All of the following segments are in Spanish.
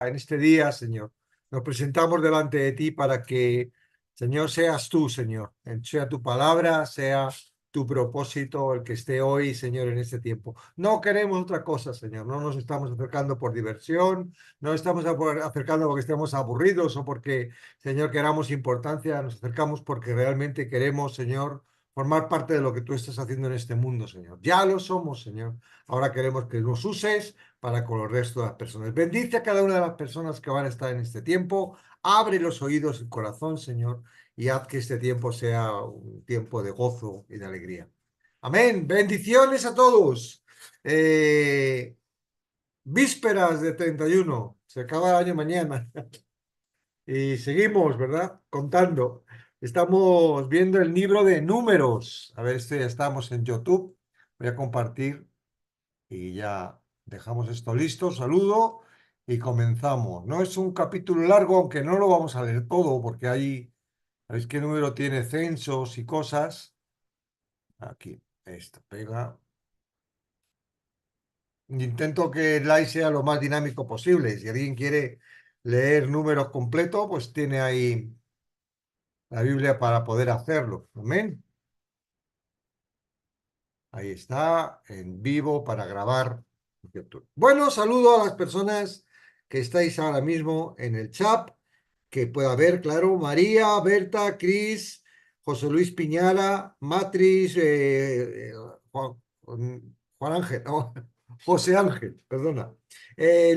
En este día, Señor, nos presentamos delante de ti para que, Señor, seas tú, Señor, sea tu palabra, sea tu propósito el que esté hoy, Señor, en este tiempo. No queremos otra cosa, Señor. No nos estamos acercando por diversión, no estamos acercando porque estemos aburridos o porque, Señor, queramos importancia. Nos acercamos porque realmente queremos, Señor, formar parte de lo que tú estás haciendo en este mundo, Señor. Ya lo somos, Señor. Ahora queremos que nos uses para con el resto de las personas. Bendice a cada una de las personas que van a estar en este tiempo. Abre los oídos y el corazón, Señor, y haz que este tiempo sea un tiempo de gozo y de alegría. Amén. Bendiciones a todos. Eh, Vísperas de 31. Se acaba el año mañana. Y seguimos, ¿verdad? Contando. Estamos viendo el libro de Números. A ver, ya estamos en YouTube. Voy a compartir y ya dejamos esto listo. Saludo y comenzamos. No es un capítulo largo, aunque no lo vamos a leer todo, porque ahí, ¿sabéis qué número tiene censos y cosas? Aquí, esto, pega. Intento que el slide sea lo más dinámico posible. Si alguien quiere leer números completos, pues tiene ahí la Biblia para poder hacerlo. Amén. Ahí está, en vivo para grabar YouTube. Bueno, saludo a las personas que estáis ahora mismo en el chat, que pueda ver, claro, María, Berta, Cris, José Luis Piñara, Matriz, Juan Ángel, no, José Ángel, perdona,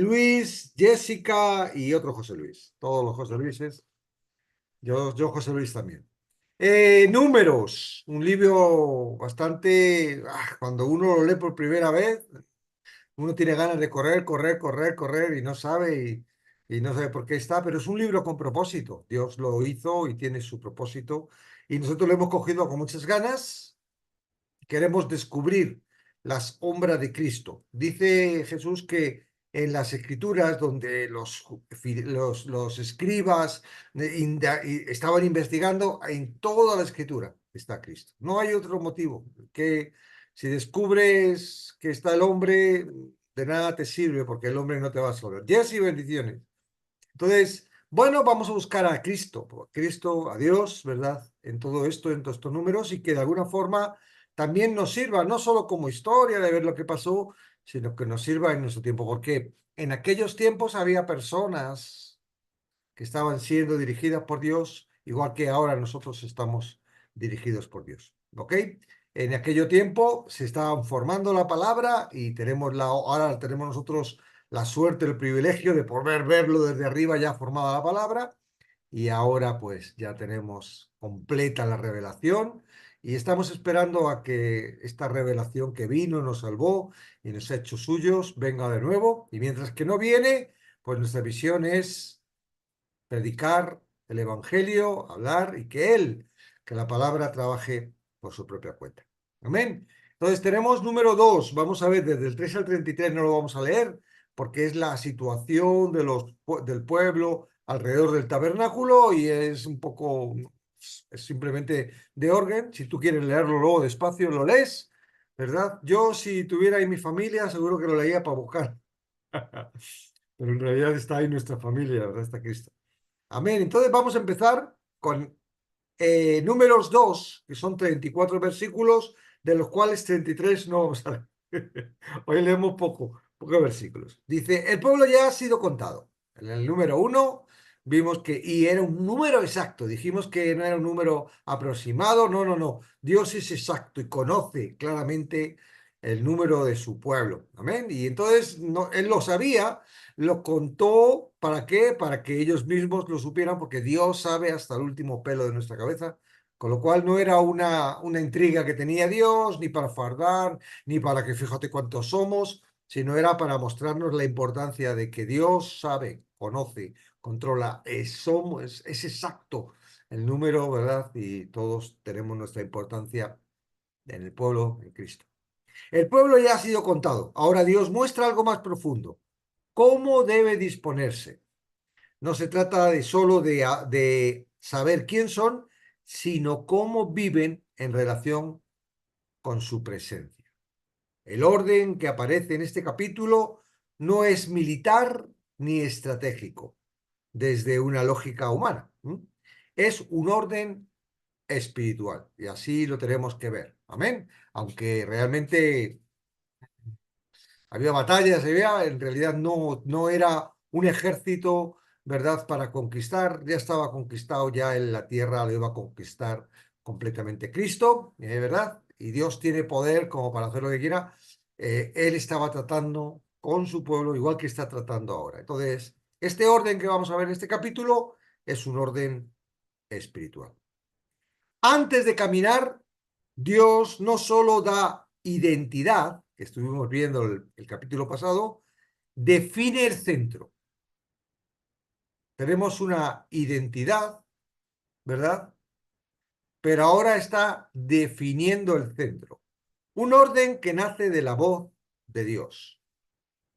Luis, Jessica y otro José Luis, todos los José Luises, yo José Luis también. Números, un libro bastante, cuando uno lo lee por primera vez, uno tiene ganas de correr, correr, correr, correr y no sabe y no sabe por qué está, pero es un libro con propósito. Dios lo hizo y tiene su propósito y nosotros lo hemos cogido con muchas ganas. Queremos descubrir las sombras de Cristo. Dice Jesús que en las escrituras donde los escribas estaban investigando, en toda la escritura está Cristo. No hay otro motivo. Que si descubres que está el hombre, de nada te sirve porque el hombre no te va a salvar. Jesse, bendiciones. Entonces, bueno, vamos a buscar a Cristo, a Dios, ¿verdad? En todo esto, en todos estos números, y que de alguna forma también nos sirva, no solo como historia de ver lo que pasó, sino que nos sirva en nuestro tiempo, porque en aquellos tiempos había personas que estaban siendo dirigidas por Dios, igual que ahora nosotros estamos dirigidos por Dios, ¿ok? En aquello tiempo se estaban formando la palabra y ahora tenemos nosotros la suerte, el privilegio de poder verlo desde arriba ya formada la palabra y ahora pues ya tenemos completa la revelación y estamos esperando a que esta revelación que vino, nos salvó y nos ha hecho suyos, venga de nuevo y mientras que no viene, pues nuestra visión es predicar el Evangelio, hablar y que la palabra trabaje por su propia cuenta. Amén. Entonces tenemos número 2. Vamos a ver, desde el 3 al 33 no lo vamos a leer porque es la situación del pueblo alrededor del tabernáculo y es un poco, es simplemente de orden. Si tú quieres leerlo luego despacio, lo lees, ¿verdad? Yo si tuviera ahí mi familia, seguro que lo leía para buscar. Pero en realidad está ahí nuestra familia, ¿verdad? Está Cristo. Amén. Entonces vamos a empezar con números 2, que son 34 versículos, de los cuales 33 no vamos a leer. Hoy leemos pocos versículos. Dice, el pueblo ya ha sido contado. En el número 1 vimos que, y era un número exacto, dijimos que no era un número aproximado, no, no, no. Dios es exacto y conoce claramente el número de su pueblo. Amén. Y entonces no, él lo sabía, lo contó, ¿para qué? Para que ellos mismos lo supieran, porque Dios sabe hasta el último pelo de nuestra cabeza, con lo cual no era una intriga que tenía Dios, ni para fardar, ni para que fíjate cuántos somos, sino era para mostrarnos la importancia de que Dios sabe, conoce, controla, es exacto el número, ¿verdad? Y todos tenemos nuestra importancia en el pueblo, en Cristo. El pueblo ya ha sido contado. Ahora Dios muestra algo más profundo. ¿Cómo debe disponerse? No se trata de solo de saber quién son, sino cómo viven en relación con su presencia. El orden que aparece en este capítulo no es militar, ni estratégico desde una lógica humana. Es un orden espiritual y así lo tenemos que ver. Amén. Aunque realmente había batallas, en realidad no era un ejército, ¿verdad?, para conquistar, ya estaba conquistado, ya en la tierra lo iba a conquistar completamente Cristo, ¿verdad? Y Dios tiene poder como para hacer lo que quiera. Él estaba tratando con su pueblo igual que está tratando ahora. Entonces, este orden que vamos a ver en este capítulo es un orden espiritual. Antes de caminar, Dios no solo da identidad, que estuvimos viendo el capítulo pasado, define el centro. Tenemos una identidad, ¿verdad? Pero ahora está definiendo el centro. Un orden que nace de la voz de Dios.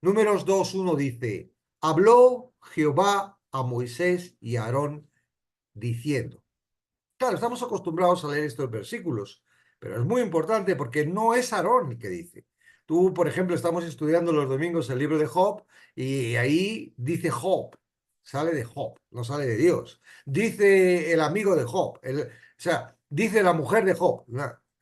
Números 2:1 dice, habló Jehová a Moisés y a Aarón diciendo. Claro, estamos acostumbrados a leer estos versículos, pero es muy importante porque no es Aarón el que dice. Tú, por ejemplo, estamos estudiando los domingos el libro de Job y ahí dice Job, sale de Job, no sale de Dios. Dice el amigo de Job, o sea, dice la mujer de Job,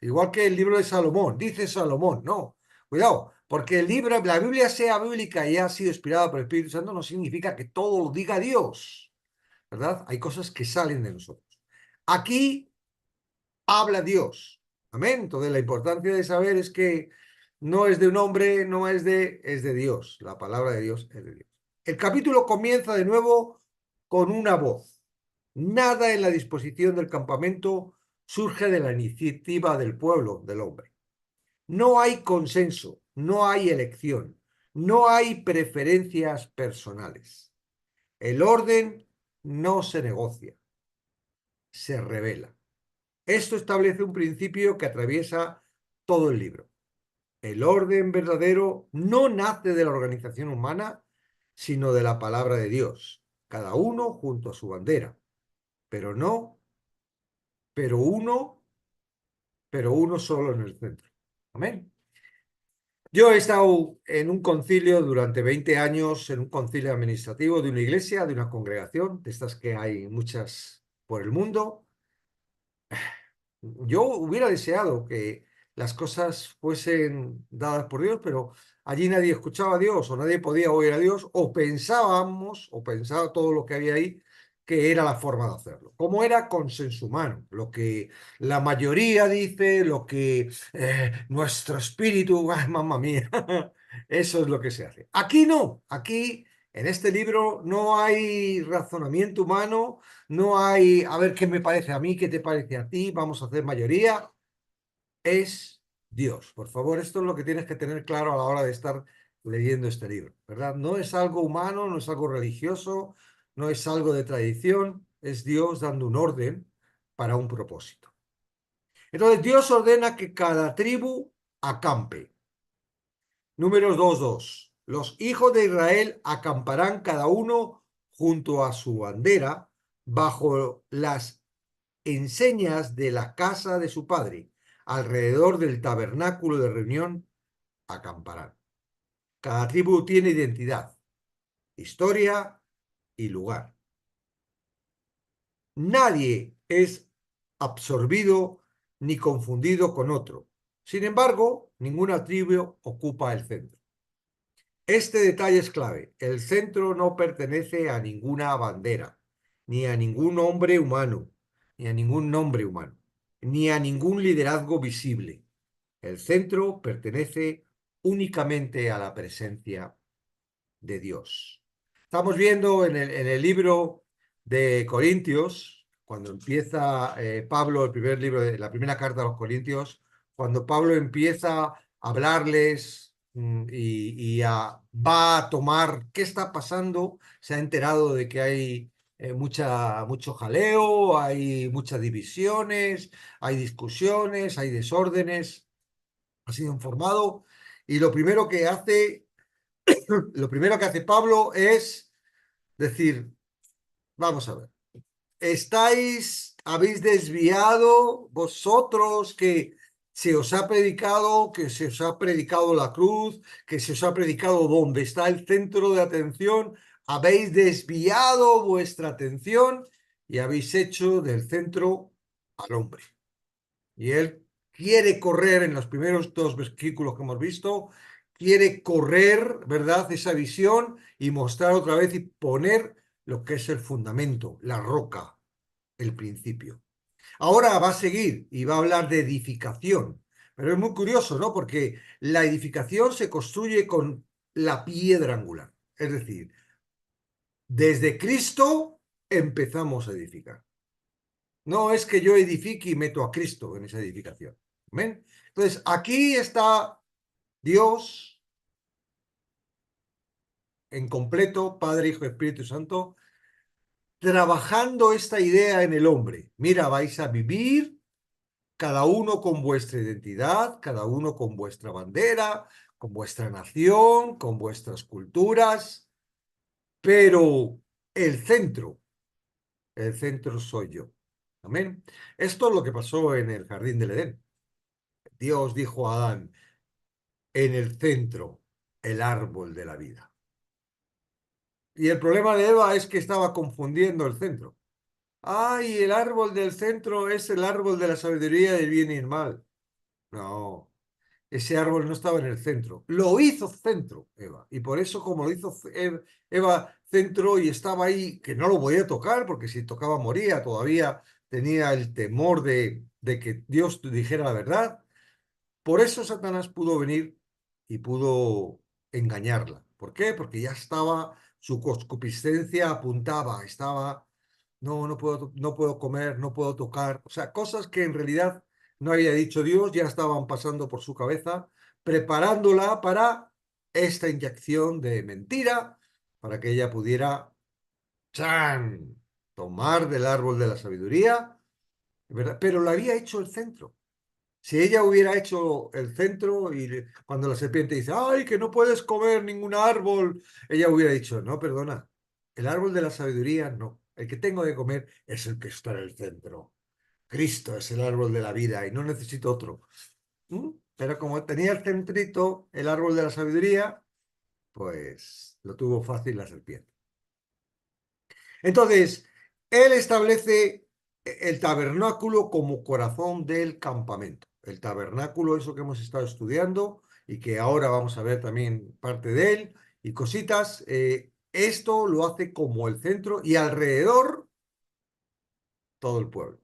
igual que el libro de Salomón, dice Salomón, no, cuidado, porque el libro, la Biblia sea bíblica y ha sido inspirada por el Espíritu Santo no significa que todo lo diga Dios, ¿verdad? Hay cosas que salen de nosotros. Aquí habla Dios. Amén. Entonces la importancia de saber es que no es de un hombre, es de Dios. La palabra de Dios es de Dios. El capítulo comienza de nuevo con una voz. Nada en la disposición del campamento surge de la iniciativa del pueblo, del hombre. No hay consenso, no hay elección, no hay preferencias personales. El orden no se negocia, se revela. Esto establece un principio que atraviesa todo el libro. El orden verdadero no nace de la organización humana, sino de la palabra de Dios, cada uno junto a su bandera, pero no, pero uno, pero uno solo en el centro. Amén. Yo he estado en un concilio durante 20 años, en un concilio administrativo de una iglesia, de una congregación, de estas que hay muchas por el mundo. Yo hubiera deseado que las cosas fuesen dadas por Dios, pero allí nadie escuchaba a Dios o nadie podía oír a Dios o pensábamos, o pensaba todo lo que había ahí, que era la forma de hacerlo. Como era consenso humano, lo que la mayoría dice, lo que nuestro espíritu, ¡ay, mamma mía! Eso es lo que se hace. Aquí no, aquí en este libro no hay razonamiento humano, no hay, a ver qué me parece a mí, qué te parece a ti, vamos a hacer mayoría. Es Dios. Por favor, esto es lo que tienes que tener claro a la hora de estar leyendo este libro, ¿verdad? No es algo humano, no es algo religioso, no es algo de tradición, es Dios dando un orden para un propósito. Entonces, Dios ordena que cada tribu acampe. Números 2:2. Los hijos de Israel acamparán cada uno junto a su bandera bajo las enseñas de la casa de su padre. Alrededor del tabernáculo de reunión acamparán. Cada tribu tiene identidad, historia y lugar. Nadie es absorbido ni confundido con otro. Sin embargo, ninguna tribu ocupa el centro. Este detalle es clave. El centro no pertenece a ninguna bandera, ni a ningún hombre humano, ni a ningún nombre humano, ni a ningún liderazgo visible. El centro pertenece únicamente a la presencia de Dios. Estamos viendo en el libro de Corintios, cuando empieza Pablo, el primer libro de la primera carta a los Corintios, cuando Pablo empieza a hablarles va a tomar qué está pasando, se ha enterado de que hay mucho jaleo, hay muchas divisiones, hay discusiones, hay desórdenes, ha sido informado y lo primero que hace Pablo es decir, vamos a ver, habéis desviado vosotros que se os ha predicado la cruz, que se os ha predicado dónde está el centro de atención, habéis desviado vuestra atención y habéis hecho del centro al hombre. Y él quiere correr en los primeros dos versículos que hemos visto, quiere correr, ¿verdad? Esa visión y mostrar otra vez y poner lo que es el fundamento, la roca, el principio. Ahora va a seguir y va a hablar de edificación. Pero es muy curioso, ¿no? Porque la edificación se construye con la piedra angular. Es decir, desde Cristo empezamos a edificar. No es que yo edifique y meto a Cristo en esa edificación. ¿Ven? Entonces, aquí está Dios en completo, Padre, Hijo y Espíritu Santo, trabajando esta idea en el hombre. Mira, vais a vivir cada uno con vuestra identidad, cada uno con vuestra bandera, con vuestra nación, con vuestras culturas, pero el centro soy yo. Amén. Esto es lo que pasó en el jardín del Edén. Dios dijo a Adán, en el centro, el árbol de la vida. Y el problema de Eva es que estaba confundiendo el centro. Ay, el árbol del centro es el árbol de la sabiduría del bien y el mal. No, ese árbol no estaba en el centro. Lo hizo centro, Eva. Y por eso, como lo hizo Eva centro y estaba ahí, que no lo podía tocar, porque si tocaba moría, todavía tenía el temor de que Dios dijera la verdad. Por eso Satanás pudo venir y pudo engañarla. ¿Por qué? Porque ya estaba, su concupiscencia apuntaba, estaba, no, no puedo comer, no puedo tocar. O sea, cosas que en realidad no había dicho Dios, ya estaban pasando por su cabeza, preparándola para esta inyección de mentira, para que ella pudiera, ¡chan!, tomar del árbol de la sabiduría, ¿verdad? Pero lo había hecho el centro. Si ella hubiera hecho el centro y cuando la serpiente dice, ay, que no puedes comer ningún árbol, ella hubiera dicho, no, perdona, el árbol de la sabiduría no, el que tengo de comer es el que está en el centro. Cristo es el árbol de la vida y no necesito otro. ¿Mm? Pero como tenía el centrito, el árbol de la sabiduría, pues lo tuvo fácil la serpiente. Entonces, él establece el tabernáculo como corazón del campamento. El tabernáculo, eso que hemos estado estudiando y que ahora vamos a ver también parte de él y cositas, esto lo hace como el centro y alrededor todo el pueblo.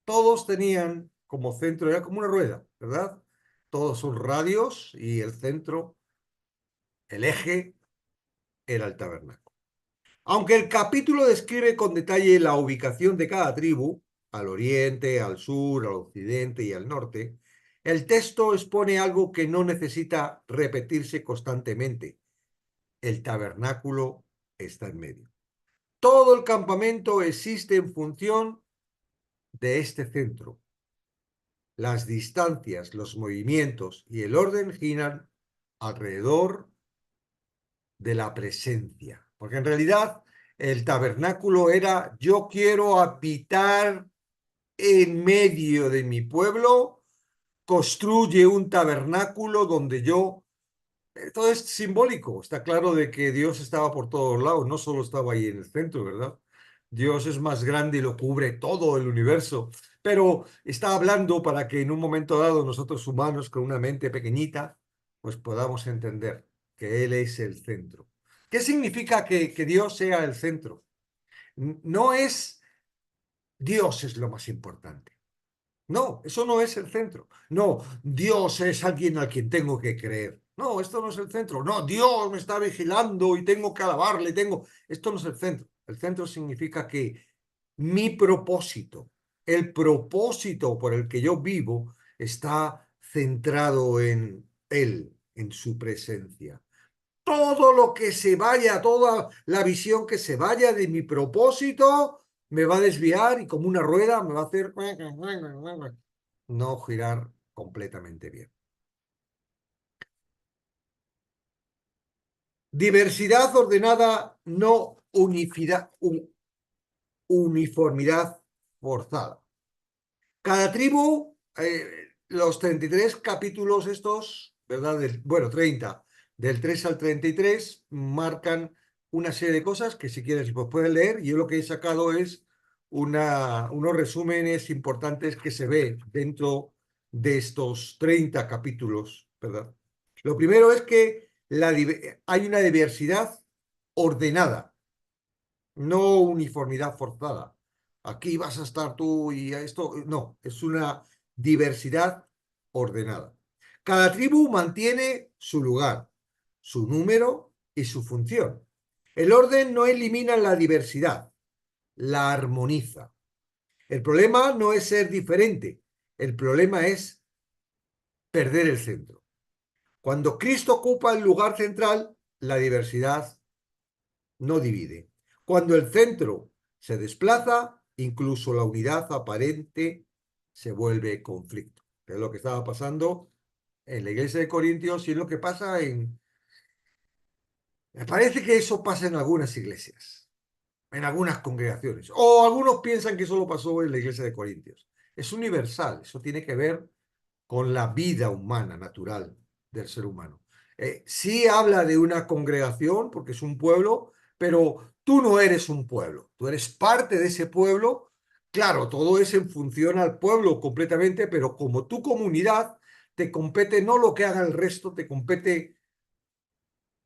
Todos tenían como centro, era como una rueda, ¿verdad? Todos son radios y el centro, el eje, era el tabernáculo. Aunque el capítulo describe con detalle la ubicación de cada tribu, al oriente, al sur, al occidente y al norte, el texto expone algo que no necesita repetirse constantemente. El tabernáculo está en medio. Todo el campamento existe en función de este centro. Las distancias, los movimientos y el orden giran alrededor de la presencia. Porque en realidad el tabernáculo era, yo quiero habitar en medio de mi pueblo, construye un tabernáculo donde yo... Todo es simbólico, está claro de que Dios estaba por todos lados, no solo estaba ahí en el centro, ¿verdad? Dios es más grande y lo cubre todo el universo, pero está hablando para que en un momento dado nosotros humanos con una mente pequeñita, pues podamos entender que Él es el centro. ¿Qué significa que Dios sea el centro? No es Dios es lo más importante. No, eso no es el centro. No, Dios es alguien a quien tengo que creer. No, esto no es el centro. No, Dios me está vigilando y tengo que alabarle, tengo... Esto no es el centro. El centro significa que mi propósito, el propósito por el que yo vivo, está centrado en Él, en su presencia. Todo lo que se vaya, toda la visión que se vaya de mi propósito, me va a desviar y como una rueda me va a hacer no girar completamente bien. Diversidad ordenada, no uniformidad forzada. Cada tribu, los 33 capítulos estos, ¿verdad? Bueno, 30, del 3 al 33, marcan una serie de cosas que si quieres pues puedes leer. Yo lo que he sacado es unos resúmenes importantes que se ve dentro de estos 30 capítulos, ¿verdad? Lo primero es que hay una diversidad ordenada, no uniformidad forzada. Aquí vas a estar tú y a esto. No, es una diversidad ordenada. Cada tribu mantiene su lugar, su número y su función. El orden no elimina la diversidad, la armoniza. El problema no es ser diferente, el problema es perder el centro. Cuando Cristo ocupa el lugar central, la diversidad no divide. Cuando el centro se desplaza, incluso la unidad aparente se vuelve conflicto. Es lo que estaba pasando en la iglesia de Corintios y es lo que pasa en... Me parece que eso pasa en algunas iglesias, en algunas congregaciones. O algunos piensan que eso lo pasó en la iglesia de Corintios. Es universal, eso tiene que ver con la vida humana, natural del ser humano. Sí habla de una congregación, porque es un pueblo, pero tú no eres un pueblo, tú eres parte de ese pueblo. Claro, todo es en función al pueblo completamente, pero como tu comunidad, te compete no lo que haga el resto, te compete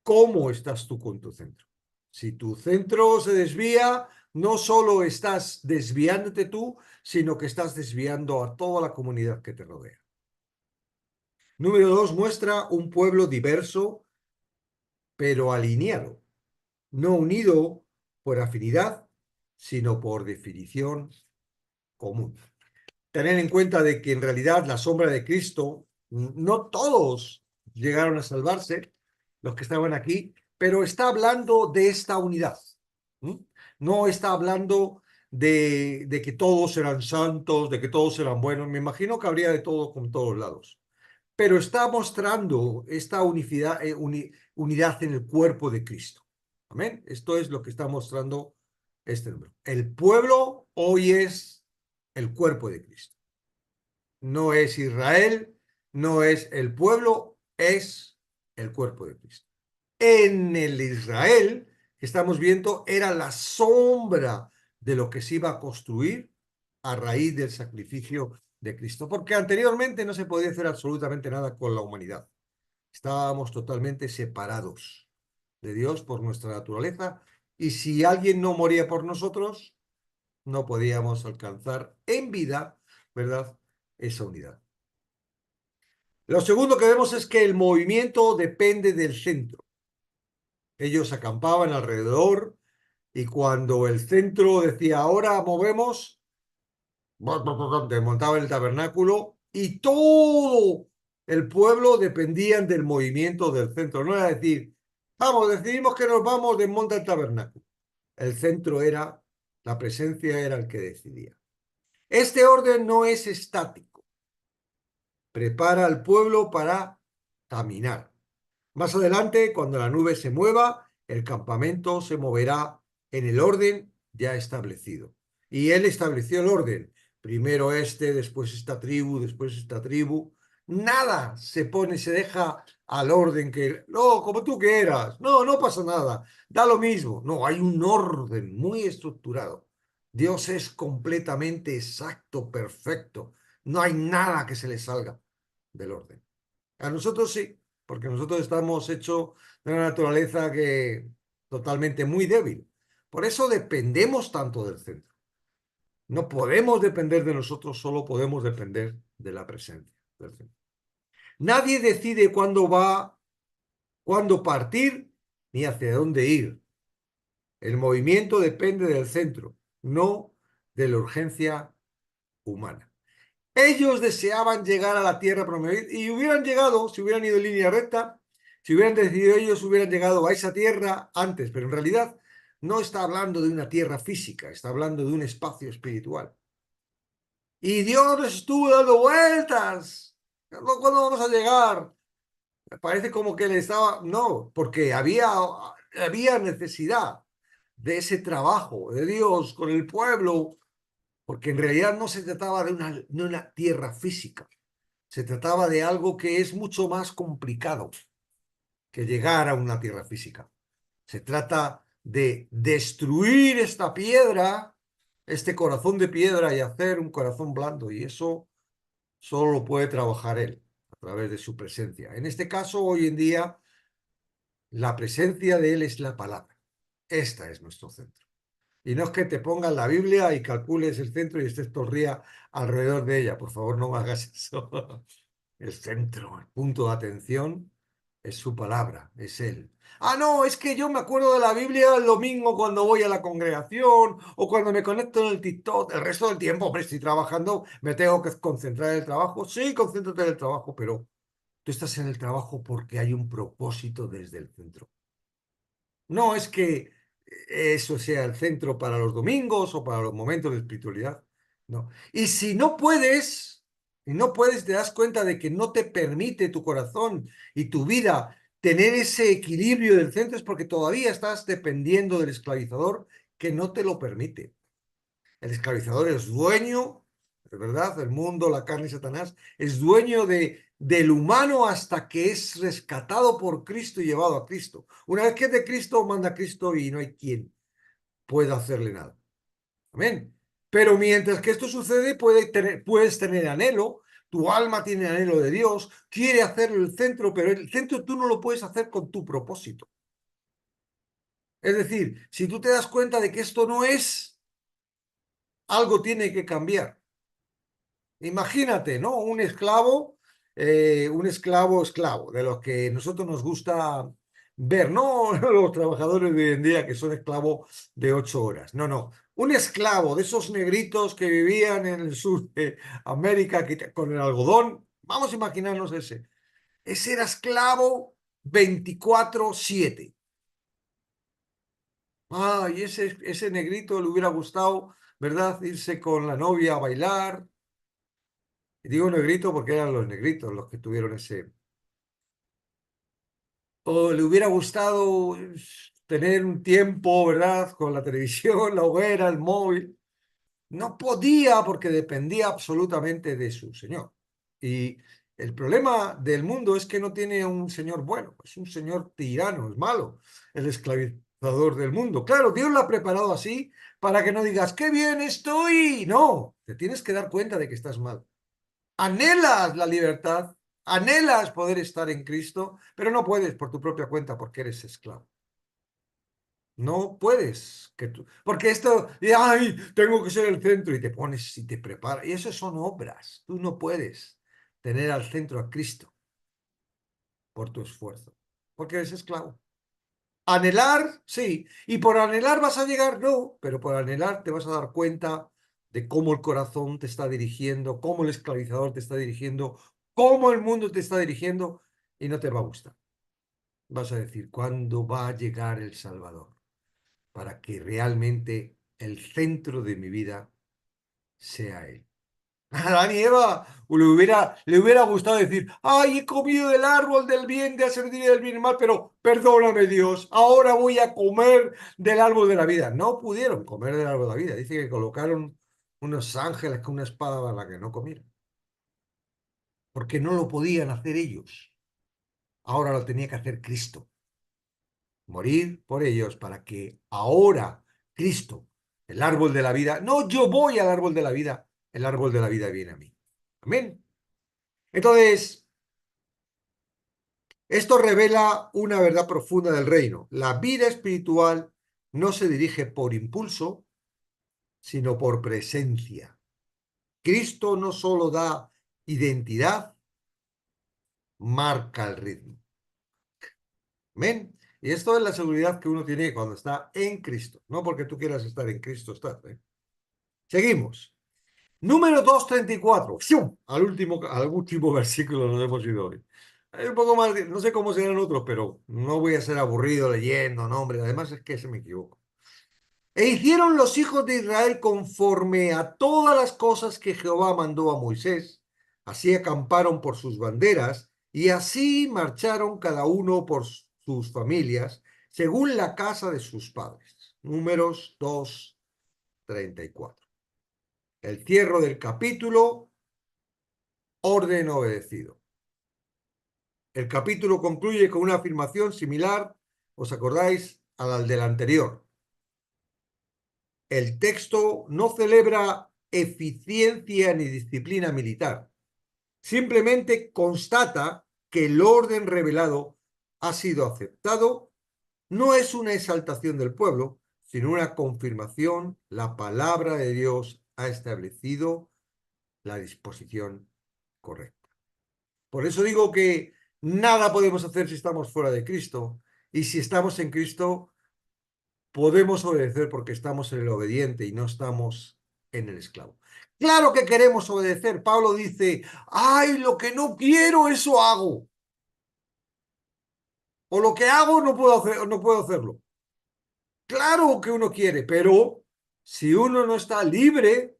cómo estás tú con tu centro. Si tu centro se desvía, no solo estás desviándote tú, sino que estás desviando a toda la comunidad que te rodea. Número dos, muestra un pueblo diverso, pero alineado, no unido por afinidad, sino por definición común. Tener en cuenta de que en realidad la sombra de Cristo, no todos llegaron a salvarse, los que estaban aquí, pero está hablando de esta unidad. ¿Mm? No está hablando de que todos eran santos, de que todos eran buenos. Me imagino que habría de todo con todos lados, pero está mostrando esta unidad en el cuerpo de Cristo. Amén. Esto es lo que está mostrando este número. El pueblo hoy es el cuerpo de Cristo. No es Israel, no es el pueblo, es el cuerpo de Cristo. En el Israel que estamos viendo era la sombra de lo que se iba a construir a raíz del sacrificio de Cristo, porque anteriormente no se podía hacer absolutamente nada con la humanidad. Estábamos totalmente separados de Dios por nuestra naturaleza y si alguien no moría por nosotros, no podíamos alcanzar en vida, ¿verdad?, esa unidad. Lo segundo que vemos es que el movimiento depende del centro. Ellos acampaban alrededor y cuando el centro decía, ahora movemos, desmontaban el tabernáculo y todo el pueblo dependían del movimiento del centro. No era decir, vamos, decidimos que nos vamos, desmonta el tabernáculo. El centro era, la presencia era el que decidía. Este orden no es estático. Prepara al pueblo para caminar. Más adelante, cuando la nube se mueva, el campamento se moverá en el orden ya establecido. Y él estableció el orden. Primero este, después esta tribu, después esta tribu. Nada se pone, se deja al orden que, no, como tú quieras. No, no pasa nada. Da lo mismo. No, hay un orden muy estructurado. Dios es completamente exacto, perfecto. No hay nada que se le salga del orden. A nosotros sí, porque nosotros estamos hechos de una naturaleza que totalmente muy débil. Por eso dependemos tanto del centro. No podemos depender de nosotros, solo podemos depender de la presencia del centro. Nadie decide cuándo partir, ni hacia dónde ir. El movimiento depende del centro, no de la urgencia humana. Ellos deseaban llegar a la tierra prometida y hubieran llegado, si hubieran ido en línea recta, si hubieran decidido ellos, hubieran llegado a esa tierra antes, pero en realidad no está hablando de una tierra física, está hablando de un espacio espiritual. Y Dios les estuvo dando vueltas. ¿Cuándo vamos a llegar? Me parece como que le estaba... No, porque había necesidad de ese trabajo de Dios con el pueblo, porque en realidad no se trataba de una tierra física. Se trataba de algo que es mucho más complicado que llegar a una tierra física. Se trata de destruir esta piedra, este corazón de piedra y hacer un corazón blando. Y eso solo lo puede trabajar Él a través de su presencia. En este caso, hoy en día, la presencia de Él es la palabra. Esta es nuestro centro. Y no es que te pongas la Biblia y calcules el centro y estés todo el día alrededor de ella. Por favor, no me hagas eso. El centro, el punto de atención es su palabra, es Él. Ah, no, es que yo me acuerdo de la Biblia el domingo cuando voy a la congregación o cuando me conecto en el TikTok. El resto del tiempo, hombre, estoy trabajando, me tengo que concentrar en el trabajo. Sí, concéntrate en el trabajo, pero tú estás en el trabajo porque hay un propósito desde el centro. No es que eso sea el centro para los domingos o para los momentos de espiritualidad. No. Y si no puedes, te das cuenta de que no te permite tu corazón y tu vida tener ese equilibrio del centro, es porque todavía estás dependiendo del esclavizador que no te lo permite. El esclavizador es dueño, es verdad, el mundo, la carne y Satanás, es dueño del humano hasta que es rescatado por Cristo y llevado a Cristo. Una vez que es de Cristo, manda a Cristo y no hay quien pueda hacerle nada. Amén. Pero mientras que esto sucede, puedes tener anhelo, tu alma tiene anhelo de Dios, quiere hacerlo el centro, pero el centro tú no lo puedes hacer con tu propósito. Es decir, si tú te das cuenta de que esto no es, algo tiene que cambiar. Imagínate, ¿no? Un esclavo, de los que nosotros nos gusta ver, no los trabajadores de hoy en día que son esclavos de 8 horas, no, no. Un esclavo de esos negritos que vivían en el sur de América con el algodón, vamos a imaginarnos ese. Ese era esclavo 24/7. Ah, y ese negrito le hubiera gustado, ¿verdad? Irse con la novia a bailar. Y digo negrito porque eran los negritos los que tuvieron ese. O le hubiera gustado tener un tiempo, ¿verdad? Con la televisión, la hoguera, el móvil. No podía porque dependía absolutamente de su señor. Y el problema del mundo es que no tiene un señor bueno, es un señor tirano, es malo, el esclavizador del mundo. Claro, Dios lo ha preparado así para que no digas, qué bien estoy. No, te tienes que dar cuenta de que estás mal. Anhelas la libertad, anhelas poder estar en Cristo, pero no puedes por tu propia cuenta porque eres esclavo. No puedes, porque esto, ay, tengo que ser el centro y te pones y te preparas. Y eso son obras. Tú no puedes tener al centro a Cristo por tu esfuerzo, porque eres esclavo. Anhelar, sí. ¿Y por anhelar vas a llegar? No, pero por anhelar te vas a dar cuenta de cómo el corazón te está dirigiendo, cómo el esclavizador te está dirigiendo, cómo el mundo te está dirigiendo y no te va a gustar. Vas a decir, ¿cuándo va a llegar el Salvador? Para que realmente el centro de mi vida sea Él. A Adán y Eva le hubiera gustado decir, ay, he comido del árbol del bien, de hacer bien y del bien y mal, pero perdóname Dios, ahora voy a comer del árbol de la vida. No pudieron comer del árbol de la vida. Dice que colocaron unos ángeles con una espada para la que no comieron, porque no lo podían hacer ellos. Ahora lo tenía que hacer Cristo. Morir por ellos para que ahora Cristo, el árbol de la vida, no yo voy al árbol de la vida, el árbol de la vida viene a mí. Amén. Entonces, esto revela una verdad profunda del reino. La vida espiritual no se dirige por impulso, sino por presencia. Cristo no solo da identidad, marca el ritmo. Amén. Y esto es la seguridad que uno tiene cuando está en Cristo. No porque tú quieras estar en Cristo, estás. Seguimos. Número 234. ¡Fium! Al último versículo nos hemos ido hoy. Hay un poco más, no sé cómo serán otros, pero no voy a ser aburrido leyendo, no, hombre. Además es que se me equivoco. E hicieron los hijos de Israel conforme a todas las cosas que Jehová mandó a Moisés. Así acamparon por sus banderas y así marcharon cada uno por sus familias, según la casa de sus padres. Números 2:34. El cierre del capítulo, orden obedecido. El capítulo concluye con una afirmación similar, ¿os acordáis? al del anterior. El texto no celebra eficiencia ni disciplina militar. Simplemente constata que el orden revelado ha sido aceptado. No es una exaltación del pueblo, sino una confirmación. La palabra de Dios ha establecido la disposición correcta. Por eso digo que nada podemos hacer si estamos fuera de Cristo. Y si estamos en Cristo, podemos obedecer porque estamos en el obediente y no estamos en el esclavo. Claro que queremos obedecer. Pablo dice, ay, lo que no quiero, eso hago. O lo que hago, no puedo hacerlo. Claro que uno quiere, pero si uno no está libre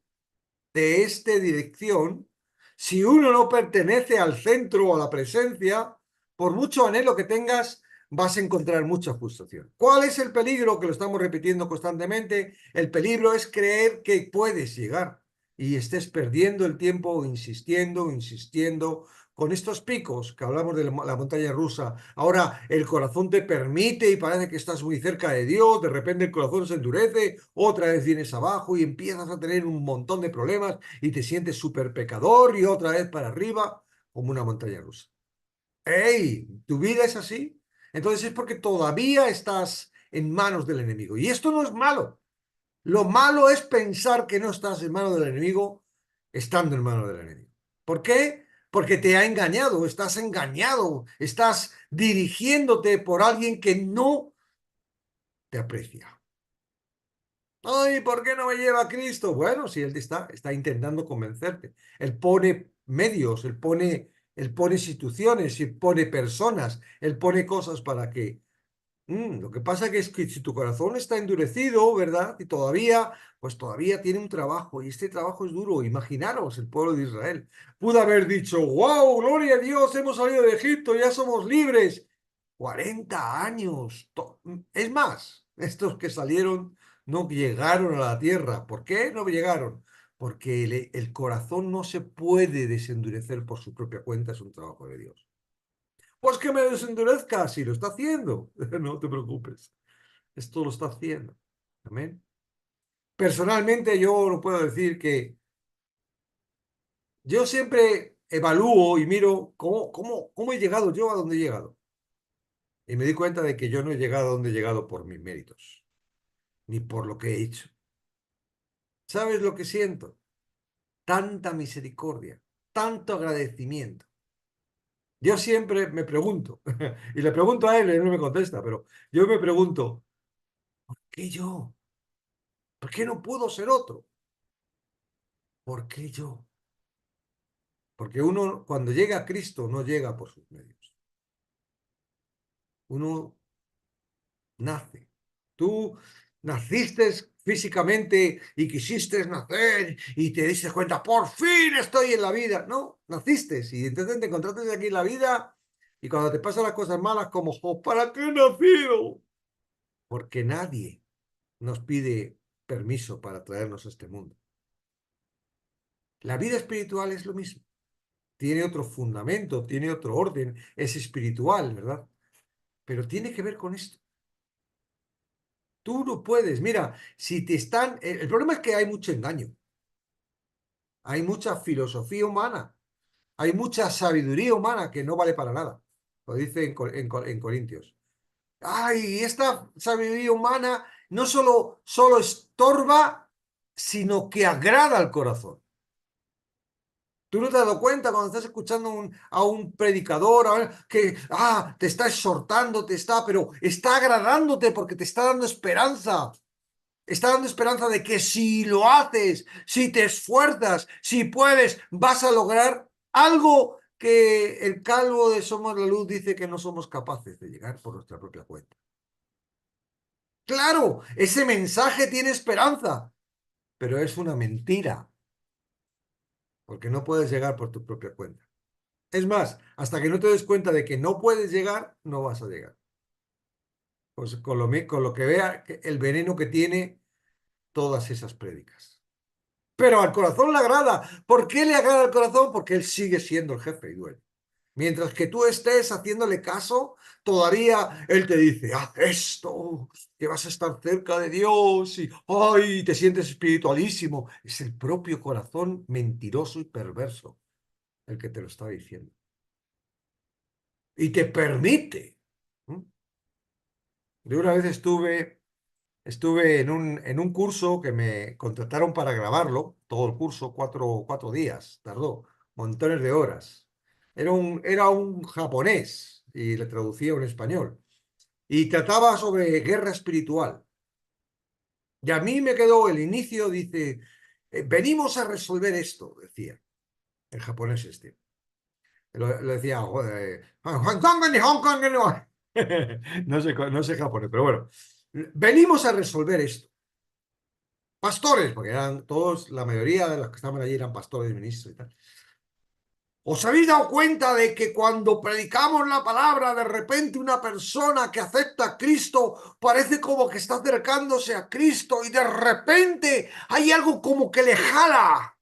de esta dirección, si uno no pertenece al centro o a la presencia, por mucho anhelo que tengas, vas a encontrar mucha frustración. ¿Cuál es el peligro? Que lo estamos repitiendo constantemente. El peligro es creer que puedes llegar y estés perdiendo el tiempo insistiendo, insistiendo. Con estos picos que hablamos de la montaña rusa, ahora el corazón te permite y parece que estás muy cerca de Dios, de repente el corazón se endurece, otra vez vienes abajo y empiezas a tener un montón de problemas y te sientes súper pecador y otra vez para arriba, como una montaña rusa. ¡Ey! ¿Tu vida es así? Entonces es porque todavía estás en manos del enemigo. Y esto no es malo. Lo malo es pensar que no estás en manos del enemigo estando en manos del enemigo. ¿Por qué? Porque te ha engañado, estás dirigiéndote por alguien que no te aprecia. Ay, ¿por qué no me lleva a Cristo? Bueno, si Él está intentando convencerte. Él pone medios, él pone instituciones, Él pone personas, Él pone cosas para que lo que pasa que es que si tu corazón está endurecido, ¿verdad? Y todavía, pues todavía tiene un trabajo, y este trabajo es duro. Imaginaros el pueblo de Israel. Pudo haber dicho, wow, gloria a Dios, hemos salido de Egipto, ya somos libres. 40 años. Es más, estos que salieron no llegaron a la tierra. ¿Por qué no llegaron? Porque el corazón no se puede desendurecer por su propia cuenta, es un trabajo de Dios. Pues que me desendurezca, si lo está haciendo. No te preocupes. Esto lo está haciendo. Amén. Personalmente yo no puedo decir que yo siempre evalúo y miro cómo he llegado yo a donde he llegado. Y me di cuenta de que yo no he llegado a donde he llegado por mis méritos, ni por lo que he hecho. ¿Sabes lo que siento? Tanta misericordia, tanto agradecimiento. Yo siempre me pregunto, y le pregunto a él, él no me contesta, pero yo me pregunto, ¿qué yo? ¿Por qué no puedo ser otro? ¿Por qué yo? Porque uno cuando llega a Cristo no llega por sus medios. Uno nace. Tú naciste físicamente y quisiste nacer y te diste cuenta, por fin estoy en la vida. No, naciste y entonces te encontraste aquí en la vida y cuando te pasan las cosas malas como, oh, ¿para qué he nacido? Porque nadie nos pide permiso para traernos a este mundo. La vida espiritual es lo mismo. Tiene otro fundamento, tiene otro orden, es espiritual, ¿verdad? Pero tiene que ver con esto. Tú no puedes, mira, si te están... El problema es que hay mucho engaño, hay mucha filosofía humana, hay mucha sabiduría humana que no vale para nada. Lo dice en Corintios. Ay, esta sabiduría humana no solo estorba, sino que agrada al corazón. Tú no te has dado cuenta cuando estás escuchando a un predicador que te está exhortando, pero está agradándote porque te está dando esperanza. Está dando esperanza de que si lo haces, si te esfuerzas, si puedes, vas a lograr algo que el calvo de Somos la Luz dice que no somos capaces de llegar por nuestra propia cuenta. Claro, ese mensaje tiene esperanza, pero es una mentira, porque no puedes llegar por tu propia cuenta. Es más, hasta que no te des cuenta de que no puedes llegar, no vas a llegar. Pues con lo que vea el veneno que tiene todas esas prédicas. Pero al corazón le agrada. ¿Por qué le agrada al corazón? Porque él sigue siendo el jefe y dueño. Mientras que tú estés haciéndole caso, todavía él te dice, haz esto, que vas a estar cerca de Dios y ¡ay! Te sientes espiritualísimo. Es el propio corazón mentiroso y perverso el que te lo está diciendo. Y te permite. ¿Mm? Yo una vez estuve en un curso que me contrataron para grabarlo, todo el curso, cuatro días, tardó, montones de horas. Era un japonés y le traducía a un español. Y trataba sobre guerra espiritual. Y a mí me quedó el inicio, dice, venimos a resolver esto, decía el japonés este. Lo decía, joder, Hong Kong ni Hong Kong no. No sé japonés, pero bueno. Venimos a resolver esto. Pastores, porque eran todos, la mayoría de los que estaban allí eran pastores, ministros y tal. ¿Os habéis dado cuenta de que cuando predicamos la palabra, de repente una persona que acepta a Cristo parece como que está acercándose a Cristo y de repente hay algo como que le jala?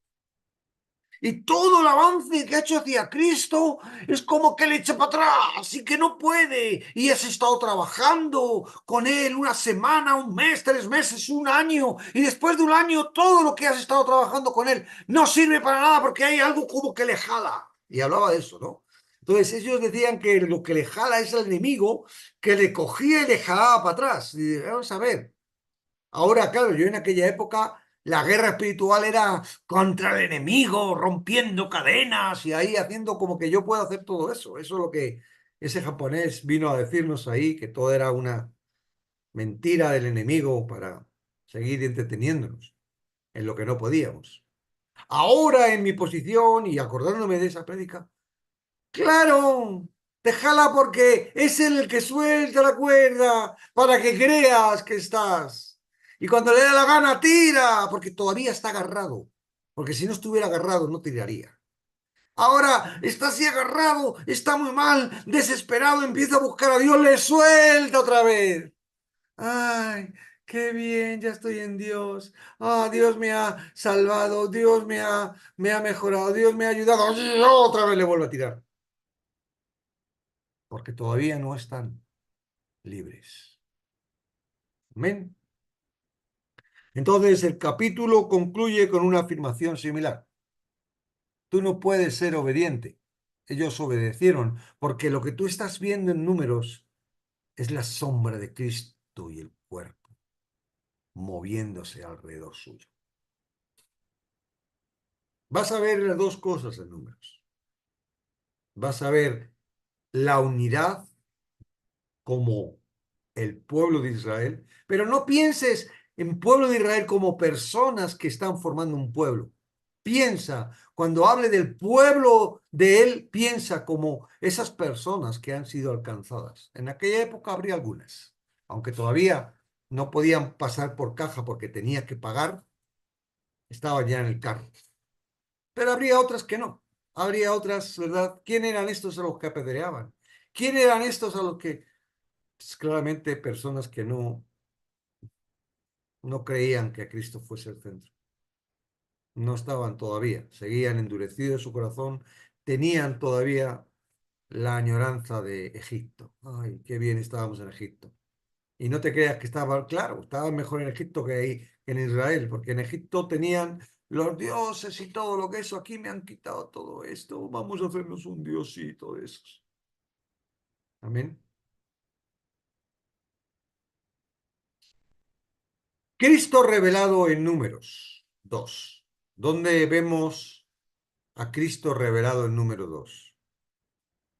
Y todo el avance que ha hecho hacia Cristo es como que le echa para atrás y que no puede. Y has estado trabajando con él una semana, un mes, 3 meses, un año. Y después de un año todo lo que has estado trabajando con él no sirve para nada porque hay algo como que le jala. Y hablaba de eso, ¿no? Entonces ellos decían que lo que le jala es el enemigo que le cogía y le jalaba para atrás. Y vamos a ver. Ahora, claro, yo en aquella época la guerra espiritual era contra el enemigo, rompiendo cadenas y ahí haciendo como que yo puedo hacer todo eso. Eso es lo que ese japonés vino a decirnos ahí, que todo era una mentira del enemigo para seguir entreteniéndonos en lo que no podíamos. Ahora en mi posición y acordándome de esa prédica, claro, déjala porque es él el que suelta la cuerda para que creas que estás. Y cuando le dé la gana, tira, porque todavía está agarrado. Porque si no estuviera agarrado, no tiraría. Ahora está así agarrado, está muy mal, desesperado, empieza a buscar a Dios, le suelta otra vez. Ay, qué bien, ya estoy en Dios. Ah, Dios me ha salvado, me ha mejorado, Dios me ha ayudado. Y otra vez le vuelvo a tirar. Porque todavía no están libres. Amén. Entonces el capítulo concluye con una afirmación similar. Tú no puedes ser obediente. Ellos obedecieron, porque lo que tú estás viendo en Números es la sombra de Cristo y el cuerpo moviéndose alrededor suyo. Vas a ver las dos cosas en Números. Vas a ver la unidad como el pueblo de Israel, pero no pienses en pueblo de Israel como personas que están formando un pueblo. Piensa, cuando hable del pueblo de él, piensa como esas personas que han sido alcanzadas. En aquella época habría algunas, aunque todavía no podían pasar por caja porque tenía que pagar, estaban ya en el carro. Pero habría otras que no. Habría otras, ¿verdad? ¿Quién eran estos a los que apedreaban? ¿Quién eran estos a los que pues, claramente personas que no creían que Cristo fuese el centro? No estaban todavía, seguían endurecidos su corazón, tenían todavía la añoranza de Egipto. Ay, qué bien estábamos en Egipto. Y no te creas que estaban, claro, estaban mejor en Egipto que ahí, que en Israel, porque en Egipto tenían los dioses y todo lo que eso. Aquí me han quitado todo esto. Vamos a hacernos un diosito de esos. Amén. Cristo revelado en Números 2. ¿Dónde vemos a Cristo revelado en número 2?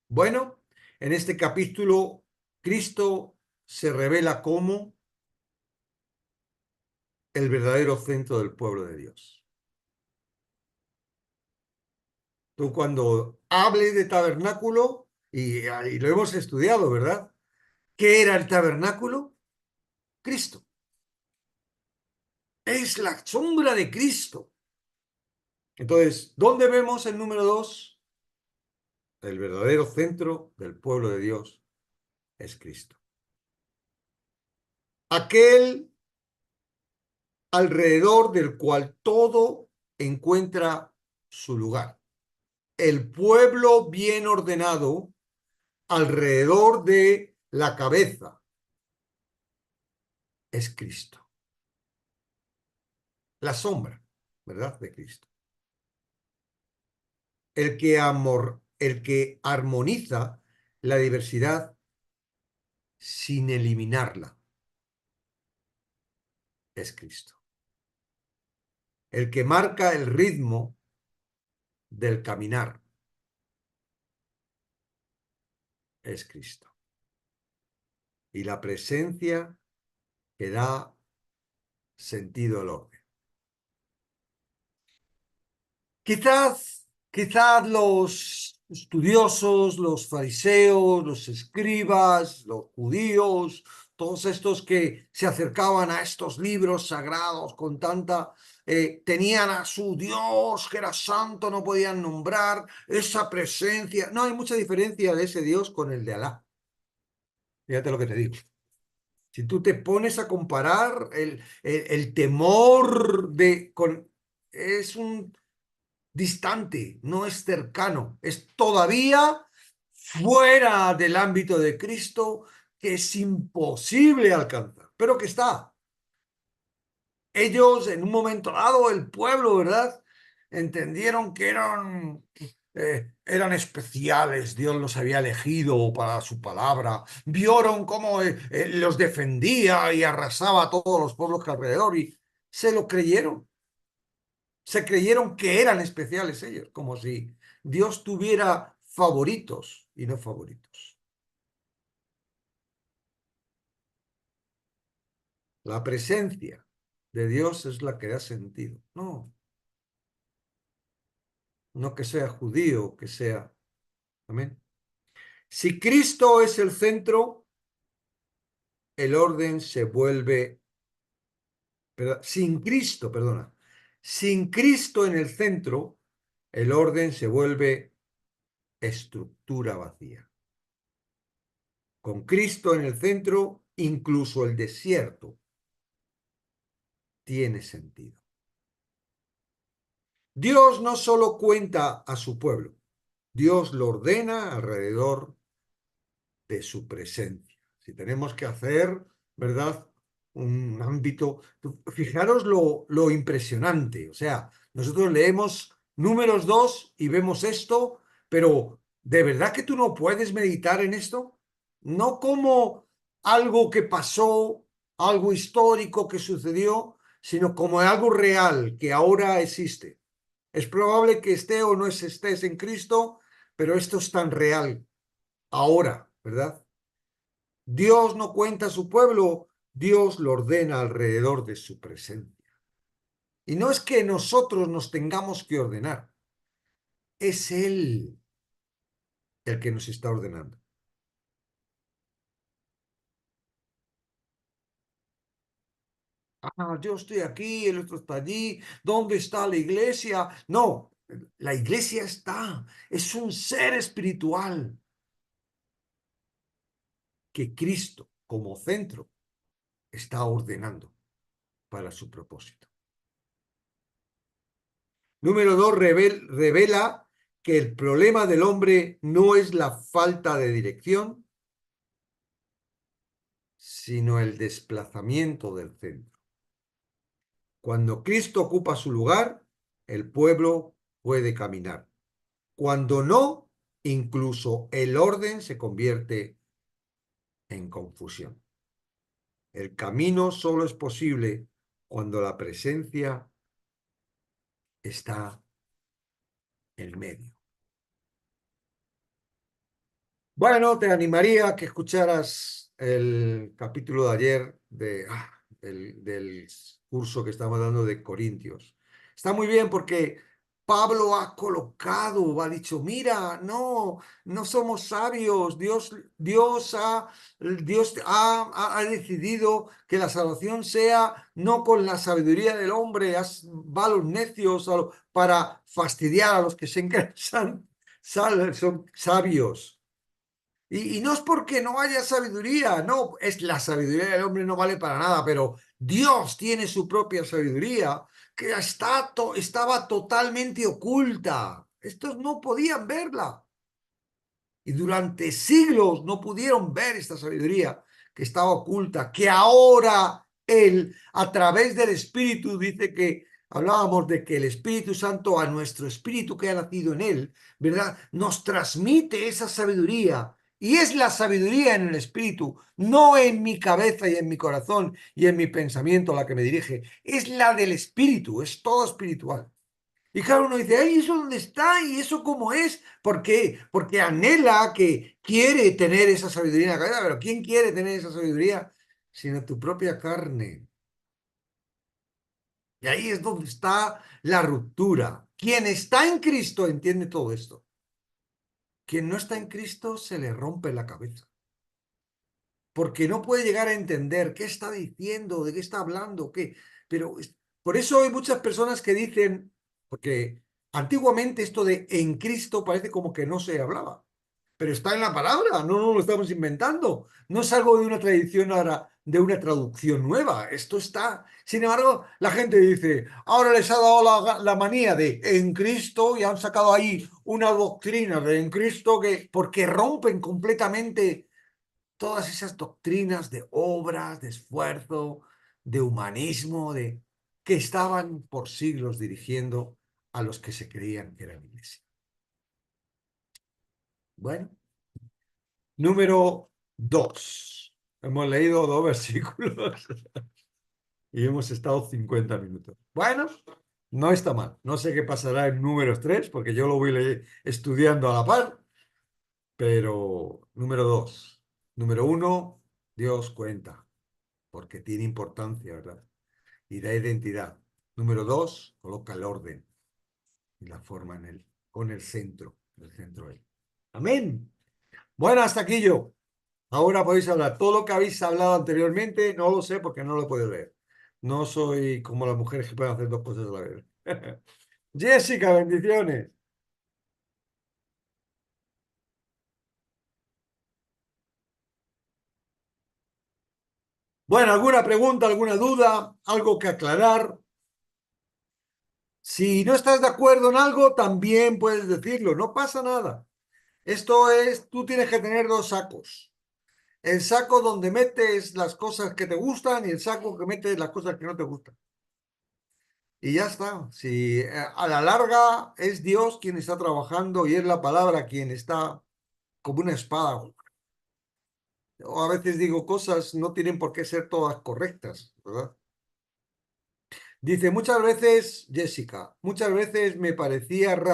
Bueno, en este capítulo, Cristo se revela como el verdadero centro del pueblo de Dios. Tú cuando hables de tabernáculo, y lo hemos estudiado, ¿verdad? ¿Qué era el tabernáculo? Cristo. Es la sombra de Cristo. Entonces, ¿dónde vemos el número 2? El verdadero centro del pueblo de Dios es Cristo. Aquel alrededor del cual todo encuentra su lugar. el pueblo bien ordenado alrededor de la cabeza es Cristo, la sombra, ¿verdad? De Cristo. El que armoniza la diversidad sin eliminarla es Cristo. El que marca el ritmo del caminar es Cristo. Y la presencia que da sentido al orden. Quizás los estudiosos, los fariseos, los escribas, los judíos, todos estos que se acercaban a estos libros sagrados con tanta, tenían a su Dios que era santo, no podían nombrar esa presencia. No hay mucha diferencia de ese Dios con el de Alá. Fíjate lo que te digo. Si tú te pones a comparar el temor es un distante, no es cercano, es todavía fuera del ámbito de Cristo, que es imposible alcanzar, pero que está. Ellos en un momento dado, el pueblo, ¿verdad? Entendieron que eran especiales, Dios los había elegido para su palabra, vieron cómo los defendía y arrasaba a todos los pueblos que alrededor y se lo creyeron. Se creyeron que eran especiales ellos, como si Dios tuviera favoritos y no favoritos. La presencia de Dios es la que da sentido. No, no que sea judío, que sea. Amén. Si Cristo es el centro, el orden se vuelve. Sin Cristo, perdona. Sin Cristo en el centro, el orden se vuelve estructura vacía. Con Cristo en el centro, incluso el desierto tiene sentido. Dios no solo cuenta a su pueblo, Dios lo ordena alrededor de su presencia. Si tenemos que hacer, ¿verdad? Un ámbito, fijaros lo impresionante, o sea, nosotros leemos Números 2 y vemos esto, pero ¿de verdad que tú no puedes meditar en esto? No como algo que pasó, algo histórico que sucedió, sino como algo real que ahora existe. Es probable que esté o no estés en Cristo, pero esto es tan real ahora, ¿verdad? Dios no cuenta a su pueblo, Dios lo ordena alrededor de su presencia. Y no es que nosotros nos tengamos que ordenar, es Él el que nos está ordenando. Ah, yo estoy aquí, el otro está allí, ¿dónde está la iglesia? No, la iglesia está, es un ser espiritual que Cristo como centro está ordenando para su propósito. Número 2, revela que el problema del hombre no es la falta de dirección, sino el desplazamiento del centro. Cuando Cristo ocupa su lugar, el pueblo puede caminar. Cuando no, incluso el orden se convierte en confusión. El camino solo es posible cuando la presencia está en medio. Bueno, te animaría a que escucharas el capítulo de ayer del curso que estamos dando de Corintios. Está muy bien porque Pablo ha colocado, ha dicho, mira, no somos sabios, Dios ha decidido que la salvación sea no con la sabiduría del hombre, va a los necios para fastidiar a los que se creen son sabios. Y no es porque no haya sabiduría, no, es la sabiduría del hombre no vale para nada, pero Dios tiene su propia sabiduría que estaba totalmente oculta Estos no podían verla. Y durante siglos no pudieron ver esta sabiduría que estaba oculta, que ahora Él, a través del Espíritu, dice que hablábamos de que el Espíritu Santo a nuestro espíritu que ha nacido en Él, ¿verdad? Nos transmite esa sabiduría. Y es la sabiduría en el espíritu, no en mi cabeza y en mi corazón y en mi pensamiento la que me dirige, es la del espíritu, es todo espiritual. Y claro, uno dice, ay, ¿eso dónde está? ¿Y eso cómo es? ¿Por qué? Porque anhela que quiere tener esa sabiduría en la cabeza, pero ¿quién quiere tener esa sabiduría? Sino tu propia carne. Y ahí es donde está la ruptura. Quien está en Cristo entiende todo esto. Quien no está en Cristo se le rompe la cabeza. Porque no puede llegar a entender qué está diciendo, de qué está hablando, qué. Pero por eso hay muchas personas que dicen, porque antiguamente esto de en Cristo parece como que no se hablaba, pero está en la palabra, no lo estamos inventando, no es algo de una tradición ahora, de una traducción nueva, esto está. Sin embargo, la gente dice, ahora les ha dado la manía de en Cristo y han sacado ahí una doctrina de en Cristo que, porque rompen completamente todas esas doctrinas de obras, de esfuerzo, de humanismo, de que estaban por siglos dirigiendo a los que se creían que eran iglesia. Bueno, número 2. Hemos leído 2 versículos y hemos estado 50 minutos. Bueno, no está mal. No sé qué pasará en números 3 porque yo lo voy estudiando a la par, pero número 2. Número 1, Dios cuenta, porque tiene importancia, ¿verdad? Y da identidad. Número 2, coloca el orden y la forma en él, con el centro él. Amén. Bueno, hasta aquí yo. Ahora podéis hablar. Todo lo que habéis hablado anteriormente, no lo sé porque no lo puedo leer. No soy como las mujeres que pueden hacer 2 cosas a la vez. Jessica, bendiciones. Bueno, ¿alguna pregunta, alguna duda, algo que aclarar? Si no estás de acuerdo en algo, también puedes decirlo, no pasa nada. Esto es, tú tienes que tener 2 sacos. El saco donde metes las cosas que te gustan y el saco que metes las cosas que no te gustan. Y ya está. Si a la larga es Dios quien está trabajando y es la palabra quien está como una espada. O a veces digo cosas no tienen por qué ser todas correctas, ¿verdad? Dice, muchas veces, Jessica, muchas veces me parecía raro.